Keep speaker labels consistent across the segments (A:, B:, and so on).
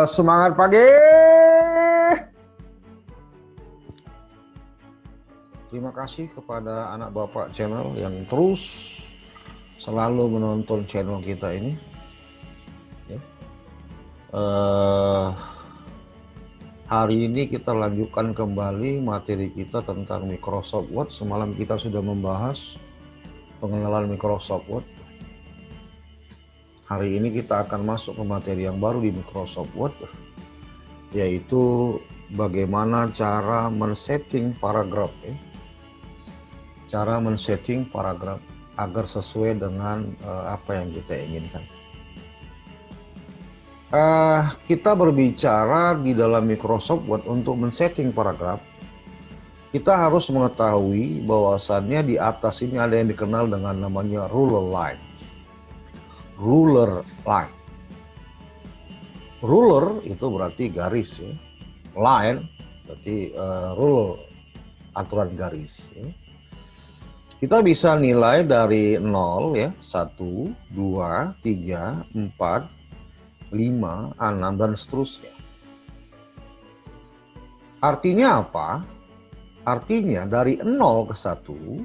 A: Semangat pagi. Terima kasih kepada anak bapak channel yang terus selalu menonton channel kita ini. Ya. Hari ini kita lanjutkan kembali materi kita tentang Microsoft Word. Semalam kita sudah membahas pengenalan Microsoft Word. Hari ini kita akan masuk ke materi yang baru di Microsoft Word, yaitu bagaimana cara men-setting paragraf, ya. Cara men-setting paragraf agar sesuai dengan apa yang kita inginkan. Kita berbicara di dalam Microsoft Word untuk men-setting paragraf, kita harus mengetahui bahwasannya di atas ini ada yang dikenal dengan namanya ruler line. Ruler line. Ruler itu berarti garis, ya. Line berarti ruler, aturan garis, ya. Kita bisa nilai dari 0, ya, 1, 2, 3, 4, 5, 6 dan seterusnya. Artinya apa? Artinya dari 0 ke 1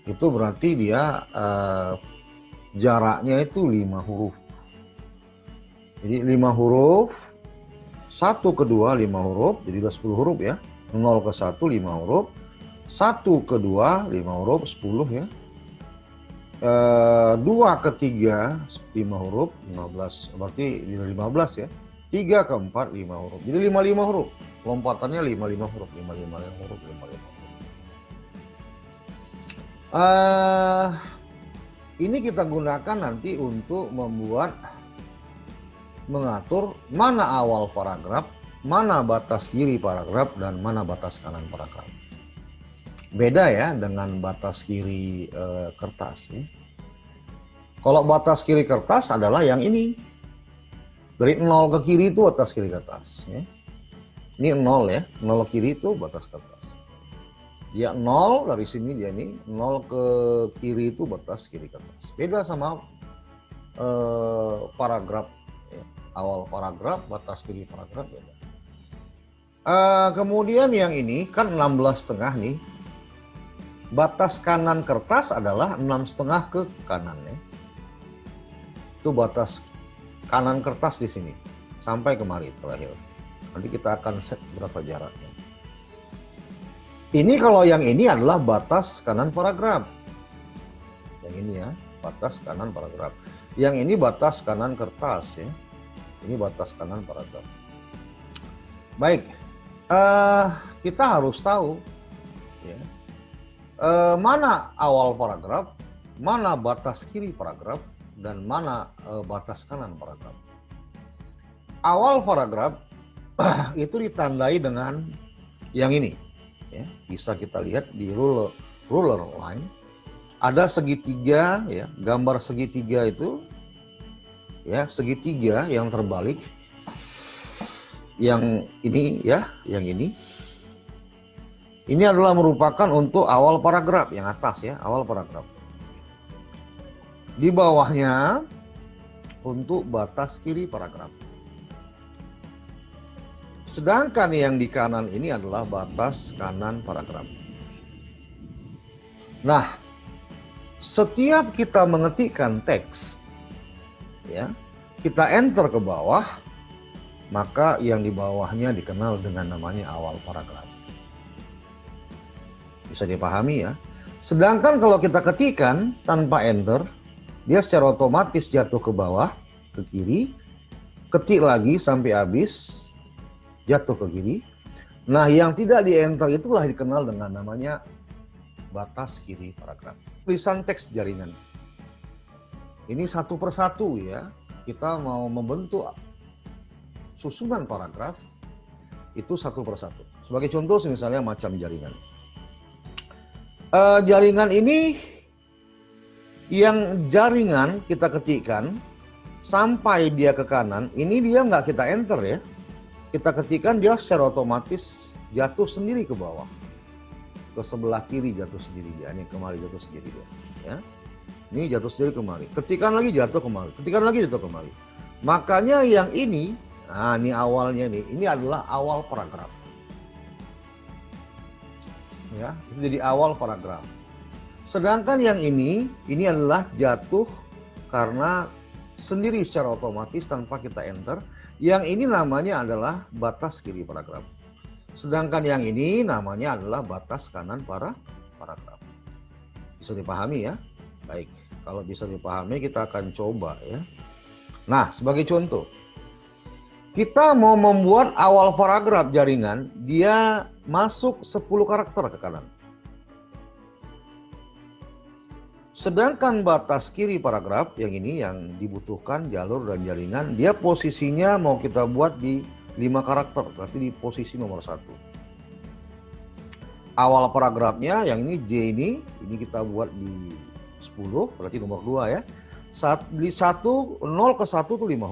A: itu berarti dia jaraknya itu 5 huruf. Jadi 5 huruf, 1 ke 2 5 huruf, jadi udah 10 huruf, ya. 0 ke 1 5 huruf, 1 ke 2 5 huruf 10, ya. 2 ke 3 5 huruf 15, berarti 15, ya. 3 ke 4 5 huruf. Jadi 5 huruf. Lompatannya 5 huruf, 5 huruf, 5 huruf. Ini kita gunakan nanti untuk mengatur mana awal paragraf, mana batas kiri paragraf, dan mana batas kanan paragraf. Beda, ya, dengan batas kiri kertas, ya. Kalau batas kiri kertas adalah yang ini. Dari 0 ke kiri itu batas kiri kertas, ya. Ini 0, ya. 0 kiri itu batas kertas. Dia 0 dari sini, dia ini 0 ke kiri itu batas kiri kertas. Beda sama paragraf, ya. Awal paragraf, batas kiri paragraf beda. Kemudian yang ini kan 16,5 nih. Batas kanan kertas adalah 6,5 ke kanan, ya. Itu batas kanan kertas di sini sampai kemari terakhir. Nanti kita akan set berapa jaraknya. Ini kalau yang ini adalah batas kanan paragraf. Yang ini, ya, batas kanan paragraf. Yang ini batas kanan kertas, ya. Ini batas kanan paragraf. Baik, kita harus tahu, ya, mana awal paragraf, mana batas kiri paragraf, dan mana batas kanan paragraf. Awal paragraf itu ditandai dengan yang ini. Ya, bisa kita lihat di ruler line ada segitiga, ya, gambar segitiga itu, ya, segitiga yang terbalik, yang ini, ya, yang ini adalah merupakan untuk awal paragraf yang atas, ya, awal paragraf. Di bawahnya untuk batas kiri paragraf. Sedangkan yang di kanan ini adalah batas kanan paragraf. Nah, setiap kita mengetikkan teks, ya, kita enter ke bawah, maka yang di bawahnya dikenal dengan namanya awal paragraf. Bisa dipahami, ya. Sedangkan kalau kita ketikkan tanpa enter, dia secara otomatis jatuh ke bawah, ke kiri, ketik lagi sampai habis, jatuh ke kiri. Nah, yang tidak di enter itulah dikenal dengan namanya batas kiri paragraf. Tulisan teks jaringan. Ini satu persatu, ya. Kita mau membentuk susunan paragraf itu satu persatu. Sebagai contoh misalnya macam jaringan. Jaringan ini, yang jaringan kita ketikkan sampai dia ke kanan, ini dia nggak kita enter, ya. Kita ketikkan, dia secara otomatis jatuh sendiri ke bawah. Ke sebelah kiri jatuh sendiri dia. Ini kemari jatuh sendiri dia, ya. Ini jatuh sendiri kemari. Ketikan lagi jatuh kemari. Ketikan lagi jatuh kemari. Makanya yang ini Nah, ini awalnya nih. Ini adalah awal paragraf. Ya, itu jadi awal paragraf. Sedangkan yang ini adalah jatuh karena sendiri secara otomatis tanpa kita enter. Yang ini namanya adalah batas kiri paragraf. Sedangkan yang ini namanya adalah batas kanan paragraf. Bisa dipahami ya? Baik, kalau bisa dipahami kita akan coba ya. Nah, sebagai contoh, kita mau membuat awal paragraf jaringan, dia masuk 10 karakter ke kanan. Sedangkan batas kiri paragraf yang ini yang dibutuhkan jalur dan jaringan, dia posisinya mau kita buat di 5 karakter, berarti di posisi nomor 1. Awal paragrafnya yang ini J ini kita buat di 10, berarti nomor 2 ya. Di 1, 0 ke 1 itu 5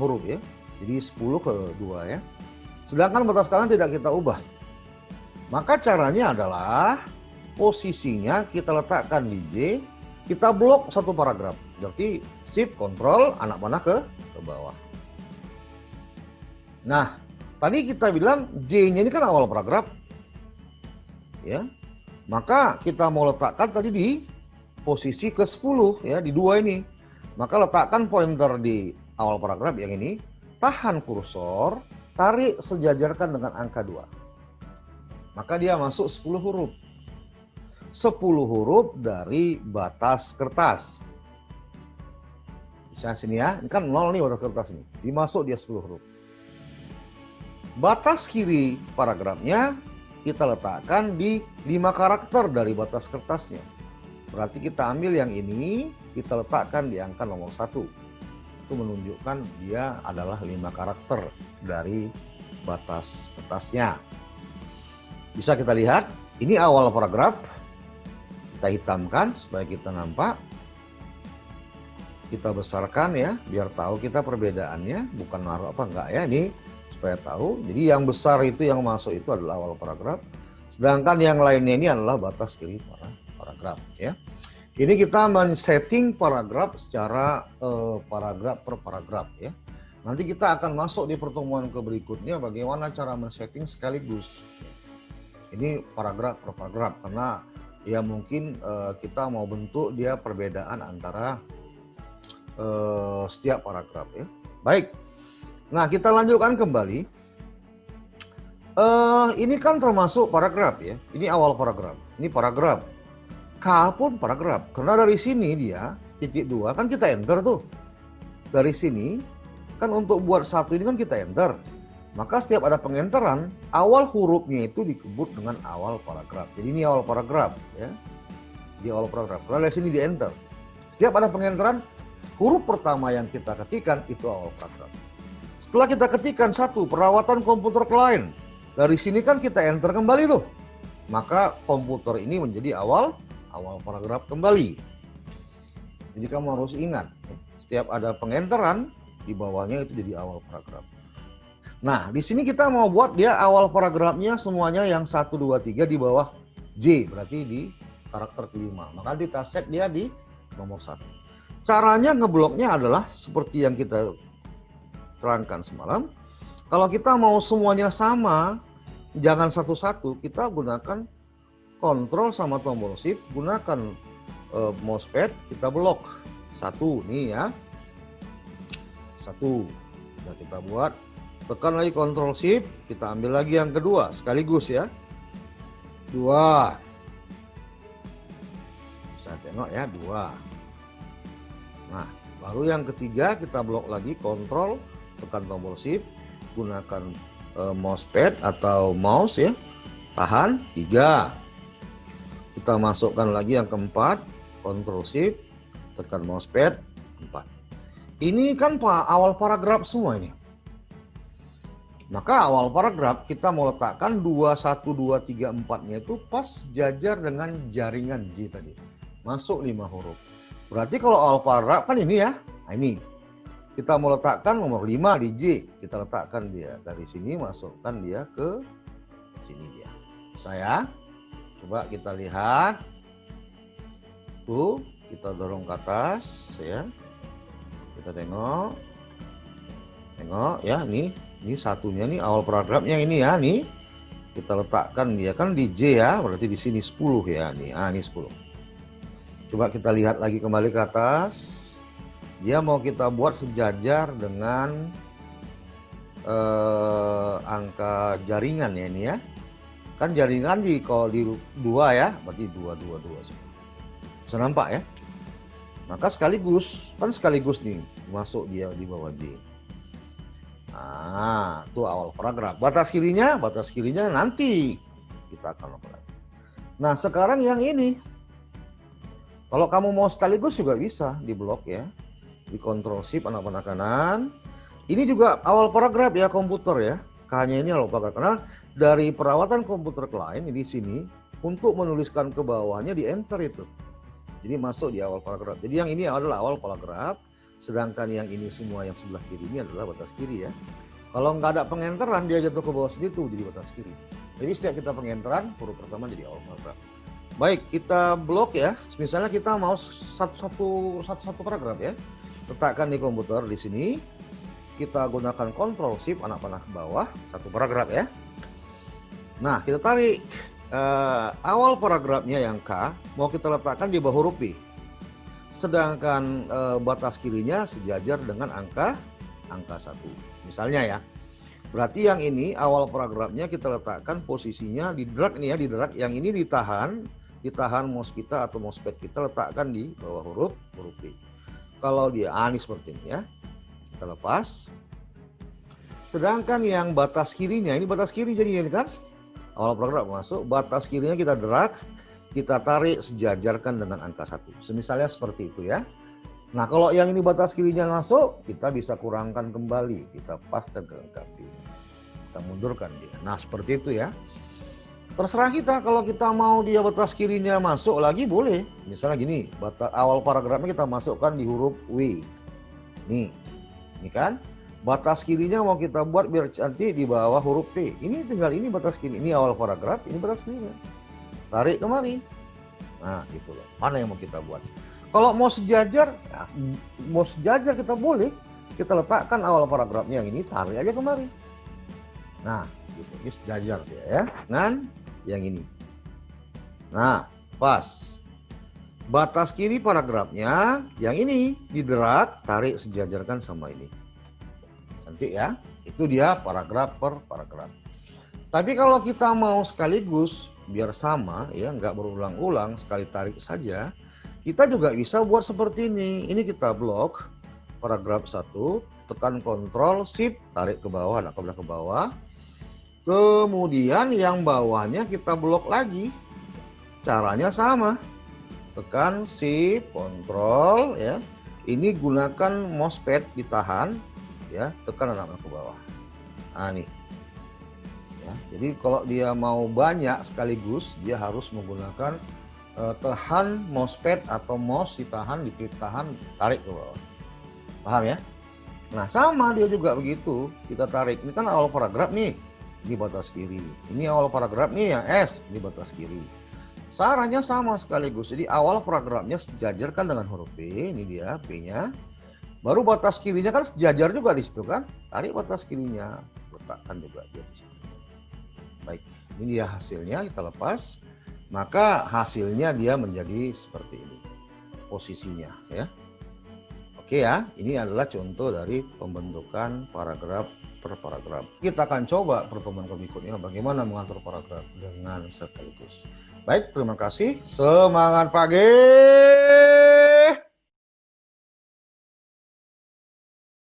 A: huruf ya. Jadi 10 ke 2 ya. Sedangkan batas kanan tidak kita ubah. Maka caranya adalah posisinya kita letakkan di J, kita blok satu paragraf. Berarti shift kontrol anak panah ke bawah. Nah, tadi kita bilang J-nya ini kan awal paragraf. Ya. Maka kita mau letakkan tadi di posisi ke-10 ya, di 2 ini. Maka letakkan pointer di awal paragraf yang ini, tahan kursor, tarik sejajarkan dengan angka 2. Maka dia masuk 10 huruf. 10 huruf dari batas kertas. Bisa sini ya, ini kan 0 nih batas kertas ini. Dimasuk dia 10 huruf. Batas kiri paragrafnya kita letakkan di 5 karakter dari batas kertasnya. Berarti kita ambil yang ini, kita letakkan di angka nomor 1. Itu menunjukkan dia adalah 5 karakter dari batas kertasnya. Bisa kita lihat, ini awal paragraf. Kita hitamkan supaya kita nampak. Kita besarkan ya, biar tahu kita perbedaannya, bukan naruh apa enggak ya, ini supaya tahu. Jadi yang besar itu yang masuk itu adalah awal paragraf. Sedangkan yang lainnya ini adalah batas kiri paragraf ya. Ini kita men-setting paragraf secara paragraf per paragraf ya. Nanti kita akan masuk di pertemuan berikutnya bagaimana cara men-setting sekaligus. Ini paragraf per paragraf karena ya mungkin kita mau bentuk dia perbedaan antara setiap paragraf ya. Baik. Nah, kita lanjutkan kembali. Ini kan termasuk paragraf ya. Ini awal paragraf. Ini paragraf. K pun paragraf. Karena dari sini dia titik 2 kan kita enter tuh. Dari sini kan untuk buat satu ini kan kita enter. Maka setiap ada pengenteran, awal hurufnya itu disebut dengan awal paragraf. Jadi ini awal paragraf ya. Di awal paragraf. Karena dari sini di enter. Setiap ada pengenteran, huruf pertama yang kita ketikkan itu awal paragraf. Setelah kita ketikkan satu, perawatan komputer klien. Dari sini kan kita enter kembali tuh. Maka komputer ini menjadi awal paragraf kembali. Jadi kamu harus ingat, setiap ada pengenteran, di bawahnya itu jadi awal paragraf. Nah, di sini kita mau buat dia awal paragrafnya semuanya yang 1, 2, 3 di bawah J. Berarti di karakter kelima. Maka kita set dia di nomor 1. Caranya ngebloknya adalah seperti yang kita terangkan semalam. Kalau kita mau semuanya sama, jangan satu-satu, kita gunakan kontrol sama tombol shift, gunakan mousepad, kita blok. 1 nih ya. 1. Sudah kita buat. Tekan lagi kontrol shift, kita ambil lagi yang kedua sekaligus ya. 2. Bisa tengok ya, 2. Nah, baru yang ketiga kita blok lagi kontrol, tekan tombol shift, gunakan mousepad atau mouse ya, tahan 3. Kita masukkan lagi yang keempat, kontrol shift, tekan mousepad 4. Ini kan awal paragraf semua ini. Maka awal paragraf kita mau letakkan 2, 1, 2, 3, 4-nya itu pas jajar dengan jaringan J tadi. Masuk 5 huruf. Berarti kalau awal paragraf kan ini ya, nah ini. Kita mau letakkan nomor 5 di J, kita letakkan dia dari sini, masukkan dia ke sini dia. Saya coba kita lihat. Tuh, kita dorong ke atas ya. Kita tengok. Tengok ya, ini satunya nih awal paragrafnya ini ya, nih kita letakkan dia kan di J ya, berarti di sini 10 ya nih. Ini 10. Coba kita lihat lagi kembali ke atas. Dia mau kita buat sejajar dengan angka jaringan ya ini ya. Kan jaringan kalau di 2 ya, berarti 2 2 2. Bisa nampak ya? Maka sekaligus nih masuk dia di bawah J. Nah, itu awal paragraf. Batas kirinya nanti kita akan lakukan. Nah, sekarang yang ini, kalau kamu mau sekaligus juga bisa di blok ya, di Ctrl Shift panah kanan. Ini juga awal paragraf ya komputer ya. K-nya ini awal paragraf karena dari perawatan komputer klien di sini untuk menuliskan ke bawahnya di enter itu. Jadi masuk di awal paragraf. Jadi yang ini adalah awal paragraf. Sedangkan yang ini semua yang sebelah kiri ini adalah batas kiri ya. Kalau nggak ada pengenteran dia jatuh ke bawah sini tuh jadi batas kiri. Jadi setiap kita pengenteran huruf pertama jadi awal paragraf. Baik, kita blok ya. Misalnya kita mau satu paragraf ya. Letakkan di komputer di sini. Kita gunakan Ctrl Shift panah ke bawah satu paragraf ya. Nah, kita tarik awal paragrafnya yang K mau kita letakkan di bawah huruf P. Sedangkan batas kirinya sejajar dengan angka 1. Misalnya ya. Berarti yang ini awal paragrafnya kita letakkan posisinya di drag nih ya, di drag. Yang ini ditahan mouse kita atau mousepad kita letakkan di bawah huruf P. Kalau dia ini seperti ini ya. Kita lepas. Sedangkan yang batas kirinya, ini batas kiri jadi ini kan. Awal paragraf masuk, batas kirinya kita drag. Kita tarik sejajarkan dengan angka 1. Semisalnya seperti itu ya. Nah, kalau yang ini batas kirinya masuk, kita bisa kurangkan kembali. Kita paskan ke angka P. Kita mundurkan dia. Nah, seperti itu ya. Terserah kita, kalau kita mau dia batas kirinya masuk lagi boleh. Misalnya gini, awal paragrafnya kita masukkan di huruf W. Nih, ini kan. Batas kirinya mau kita buat biar cantik di bawah huruf P. Ini tinggal ini batas kiri. Ini awal paragraf, ini batas kirinya. Tarik kemari. Nah, gitu loh. Mana yang mau kita buat? Kalau mau sejajar, ya, mau sejajar kita boleh. Kita letakkan awal paragrafnya yang ini, tarik aja kemari. Nah, gitu. Ini sejajar dia ya. Dengan yang ini. Nah, pas. Batas kiri paragrafnya yang ini didrag, tarik sejajarkan sama ini. Cantik ya. Itu dia paragraf per paragraf. Tapi kalau kita mau sekaligus biar sama ya, nggak berulang-ulang, sekali tarik saja, kita juga bisa buat seperti ini. Ini kita blok paragraf 1, tekan Ctrl Shift, tarik ke bawah, ke bawah. Kemudian yang bawahnya kita blok lagi. Caranya sama. Tekan Shift, Ctrl ya. Ini gunakan mousepad ditahan ya, tekan ke bawah. Nah, nih. Ya, jadi kalau dia mau banyak sekaligus, dia harus menggunakan tahan mousepad atau mouse ditahan, diklik tahan, tarik ke bawah. Paham ya? Nah, sama dia juga begitu. Kita tarik. Ini kan awal paragraf nih, di batas kiri. Ini awal paragraf nih yang S, di batas kiri. Sarannya sama sekaligus. Jadi awal paragrafnya sejajarkan dengan huruf P. Ini dia P-nya. Baru batas kirinya kan sejajar juga di situ kan. Tarik batas kirinya, letakkan juga dia di situ. Baik, ini dia hasilnya, kita lepas. Maka hasilnya dia menjadi seperti ini posisinya ya. Oke ya, ini adalah contoh dari pembentukan paragraf per paragraf. Kita akan coba pertemuan berikutnya bagaimana mengatur paragraf dengan sekaligus. Baik, terima kasih. Semangat pagi.